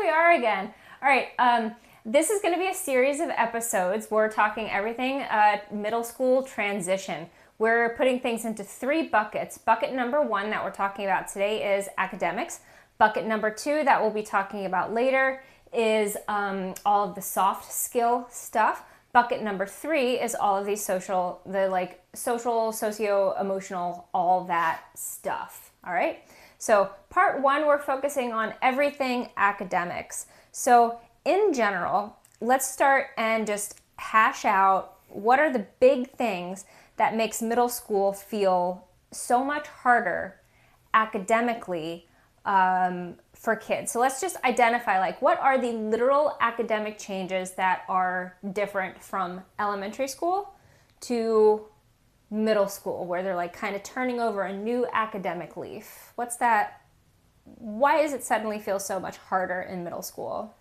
we are again. All right, this is going to be a series of episodes. We're talking everything middle school transition. We're putting things into 3 buckets. Bucket number 1 that we're talking about today is academics. Bucket number 2 that we'll be talking about later is all of the soft skill stuff. Bucket number 3 is all of these social, socio-emotional, all that stuff. All right. So part 1, we're focusing on everything academics. So in general, let's start and just hash out what are the big things that makes middle school feel so much harder academically for kids. So let's just identify what are the literal academic changes that are different from elementary school to middle school, where they're kind of turning over a new academic leaf. What's that? Why does it suddenly feel so much harder in middle school?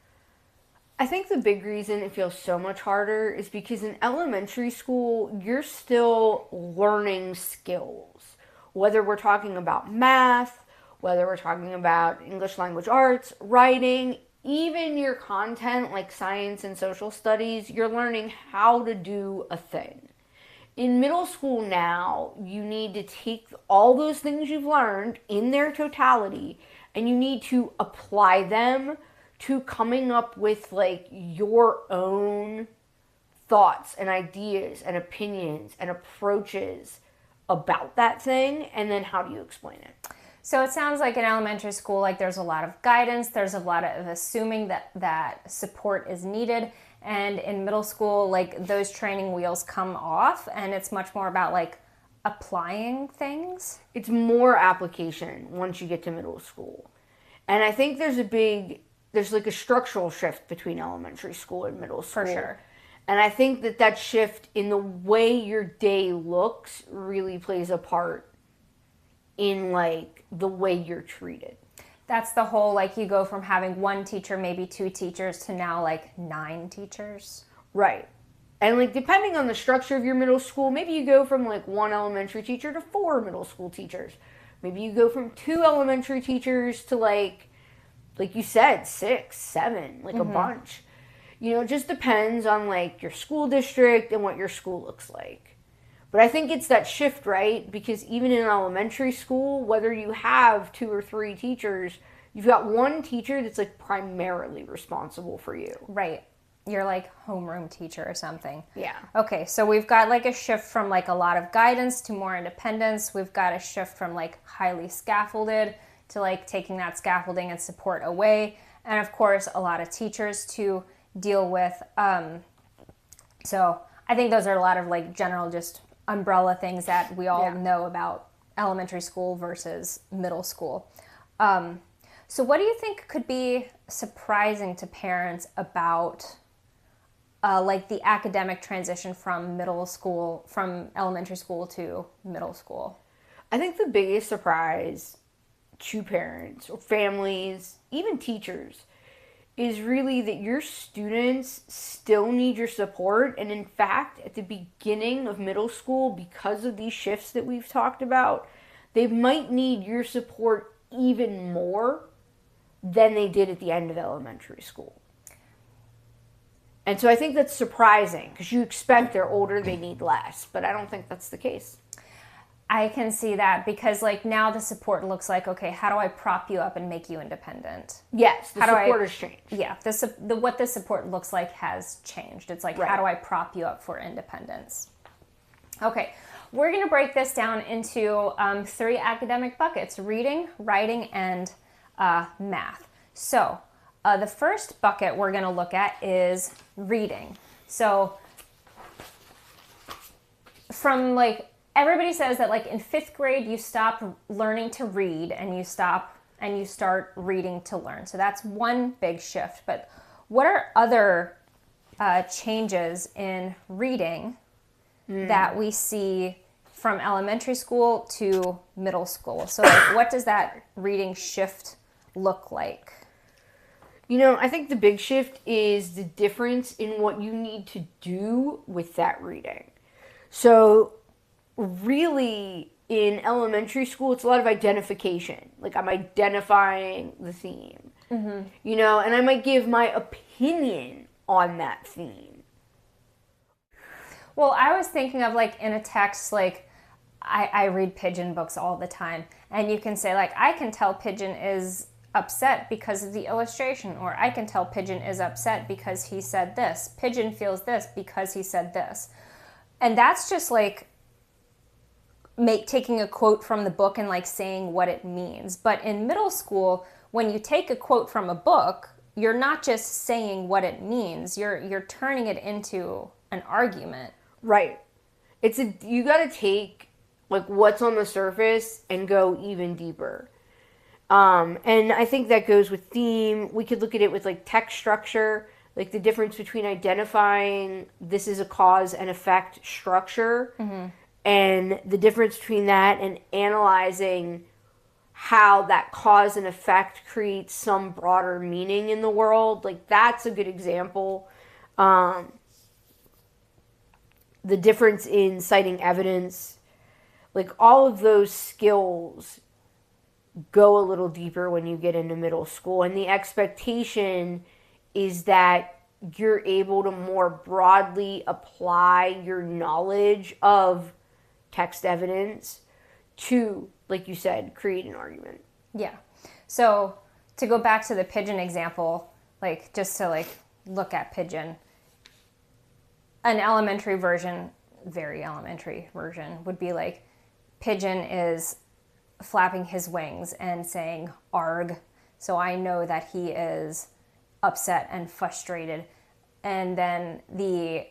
I think the big reason it feels so much harder is because in elementary school, you're still learning skills. Whether we're talking about math, whether we're talking about English language arts, writing, even your content like science and social studies, you're learning how to do a thing. In middle school now, you need to take all those things you've learned in their totality and you need to apply them to coming up with your own thoughts and ideas and opinions and approaches about that thing, and then how do you explain it? So it sounds like in elementary school, there's a lot of guidance, there's a lot of assuming that support is needed, and in middle school, those training wheels come off, and it's much more about applying things. It's more application once you get to middle school. And I think there's a structural shift between elementary school and middle school. For sure. And I think that shift in the way your day looks really plays a part in the way you're treated. That's the whole, you go from having 1 teacher, maybe 2 teachers, to now 9 teachers. Right. And depending on the structure of your middle school, maybe you go from 1 elementary teacher to 4 middle school teachers. Maybe you go from 2 elementary teachers to like you said, 6, 7, a bunch. It just depends on your school district and what your school looks like. But I think it's that shift, right? Because even in elementary school, whether you have 2 or 3 teachers, you've got 1 teacher that's primarily responsible for you. Right. You're homeroom teacher or something. Yeah. Okay, so we've got a shift from a lot of guidance to more independence. We've got a shift from highly scaffolded to taking that scaffolding and support away. And of course, a lot of teachers to deal with. So I think those are a lot of general just umbrella things that we all know about elementary school versus middle school. So what do you think could be surprising to parents about the academic transition from elementary school to middle school? I think the biggest surprise to parents or families, even teachers, is really that your students still need your support. And in fact, at the beginning of middle school, because of these shifts that we've talked about, they might need your support even more than they did at the end of elementary school. And so I think that's surprising because you expect they're older, they need less, but I don't think that's the case. I can see that because now the support looks okay, how do I prop you up and make you independent? Yes, the support has changed. Yeah, what the support looks like has changed. It's right. How do I prop you up for independence? Okay, we're going to break this down into 3 academic buckets: reading, writing, and math. So the first bucket we're going to look at is reading. So from everybody says that in 5th grade you stop learning to read and you start reading to learn. So that's one big shift. But what are other changes in reading that we see from elementary school to middle school? So what does that reading shift look like? I think the big shift is the difference in what you need to do with that reading. So really, in elementary school, it's a lot of identification. I'm identifying the theme. You know, and I might give my opinion on that theme. Well, I was thinking of like in a text, like I read Pigeon books all the time, and you can say like, I can tell Pigeon is upset because of the illustration, or I can tell Pigeon is upset because he said this. Pigeon feels this because he said this. And that's just like taking a quote from the book and like saying what it means. But in middle school, when you take a quote from a book, you're not just saying what it means. You're turning it into an argument. Right. You got to take like what's on the surface and go even deeper. And I think that goes with theme. We could look at it with like text structure, like the difference between identifying this is a cause and effect structure, and the difference between that and analyzing how that cause and effect creates some broader meaning in the world. Like that's a good example. The difference in citing evidence, like all of those skills go a little deeper when you get into middle school, and the expectation is that you're able to more broadly apply your knowledge of text evidence to, like you said, create an argument. Yeah. So to go back to the Pigeon example, like just to like look at Pigeon, an elementary version, very elementary version, would be like Pigeon is flapping his wings and saying arg, so I know that he is upset and frustrated. And then the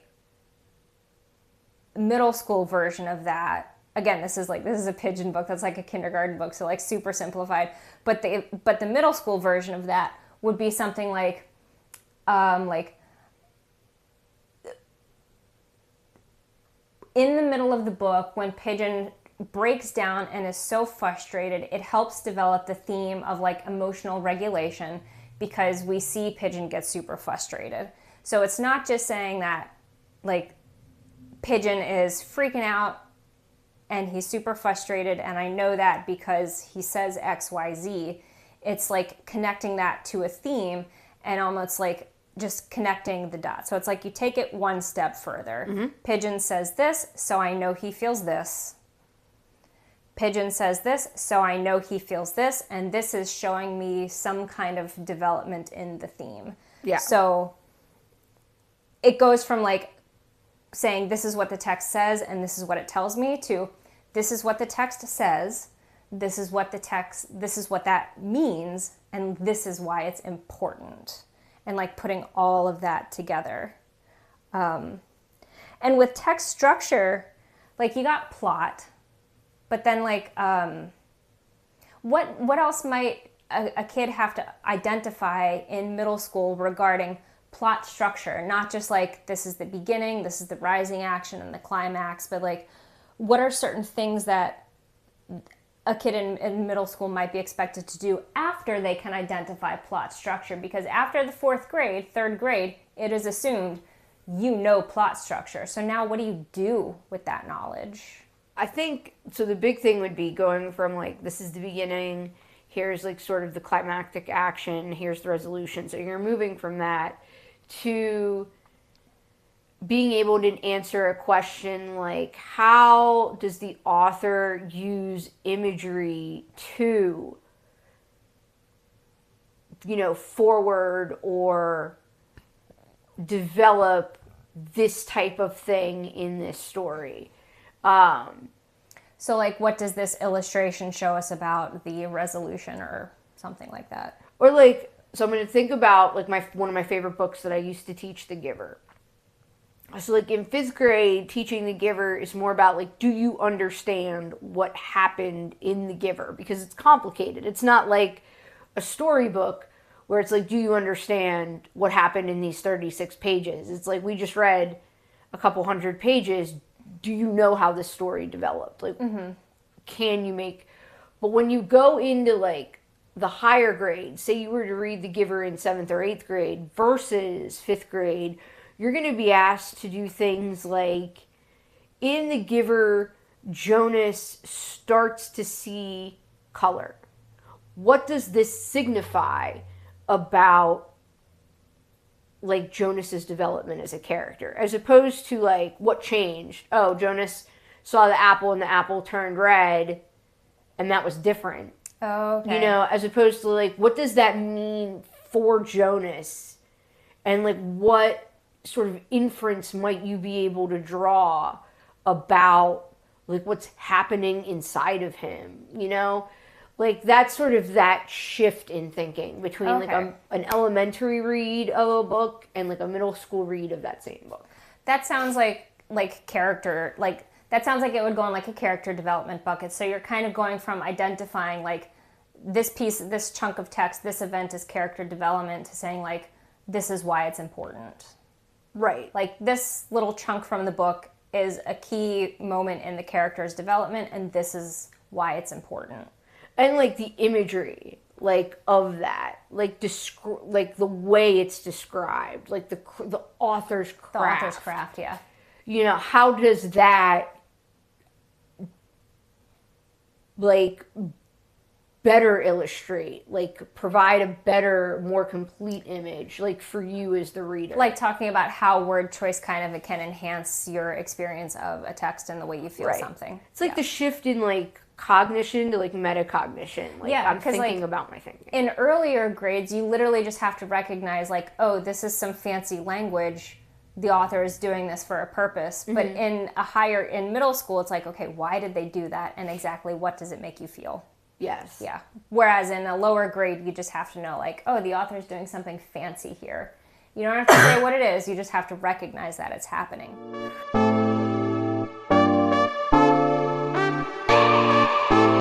middle school version of that, again, this is a Pigeon book that's like a kindergarten book, so like super simplified, but the middle school version of that would be something like in the middle of the book, when Pigeon breaks down and is so frustrated, it helps develop the theme of like emotional regulation, because we see Pigeon get super frustrated. So it's not just saying that like Pigeon is freaking out and he's super frustrated and I know that because he says XYZ. It's like connecting that to a theme and almost like just connecting the dots. So it's like you take it one step further. Pigeon says this, so I know he feels this. Pigeon says this, so I know he feels this, and this is showing me some kind of development in the theme. Yeah. So it goes from like saying this is what the text says and this is what it tells me, to this is what the text says, this is what that means, and this is why it's important. And like putting all of that together. And with text structure, like you got plot, but then like what else might a kid have to identify in middle school regarding plot structure? Not just like this is the beginning, this is the rising action and the climax, but like what are certain things that a kid in middle school might be expected to do after they can identify plot structure? Because after the third grade, it is assumed you know plot structure. So now what do you do with that knowledge? I think, so the big thing would be going from like, this is the beginning, here's like sort of the climactic action, here's the resolution. So you're moving from that to being able to answer a question like, how does the author use imagery to, forward or develop this type of thing in this story? So like, what does this illustration show us about the resolution or something like that? Or like, so I'm going to think about like one of my favorite books that I used to teach, The Giver. So like in 5th grade, teaching The Giver is more about like, do you understand what happened in The Giver? Because it's complicated. It's not like a storybook where it's like, do you understand what happened in these 36 pages? It's like, we just read a couple hundred pages. Do you know how this story developed? Like, can you make... But when you go into like the higher grades, say you were to read The Giver in 7th or 8th grade versus 5th grade, you're going to be asked to do things like, in The Giver, Jonas starts to see color. What does this signify about like Jonas's development as a character, as opposed to like what changed. Oh, Jonas saw the apple and the apple turned red, and that was different. Oh, okay. You know, as opposed to like what does that mean for Jonas, and like what sort of inference might you be able to draw about like what's happening inside of him, you know? Like that's sort of that shift in thinking between like an elementary read of a book and like a middle school read of that same book. That sounds like character, like that sounds like it would go in like a character development bucket. So you're kind of going from identifying like this piece, this chunk of text, this event is character development, to saying like this is why it's important. Right. Like this little chunk from the book is a key moment in the character's development, and this is why it's important. And like the imagery, like of that, like like the way it's described, like the author's craft. The author's craft, yeah. You know, how does that like better illustrate, like provide a better, more complete image, like for you as the reader? Like talking about how word choice kind of can enhance your experience of a text and the way you feel something. It's like the shift in like cognition to like metacognition. Like I'm thinking about my thinking. In earlier grades, you literally just have to recognize like, oh, this is some fancy language. The author is doing this for a purpose. But in middle school, it's like, okay, why did they do that? And exactly what does it make you feel? Yes. Yeah. Whereas in a lower grade, you just have to know like, oh, the author's doing something fancy here. You don't have to say what it is. You just have to recognize that it's happening.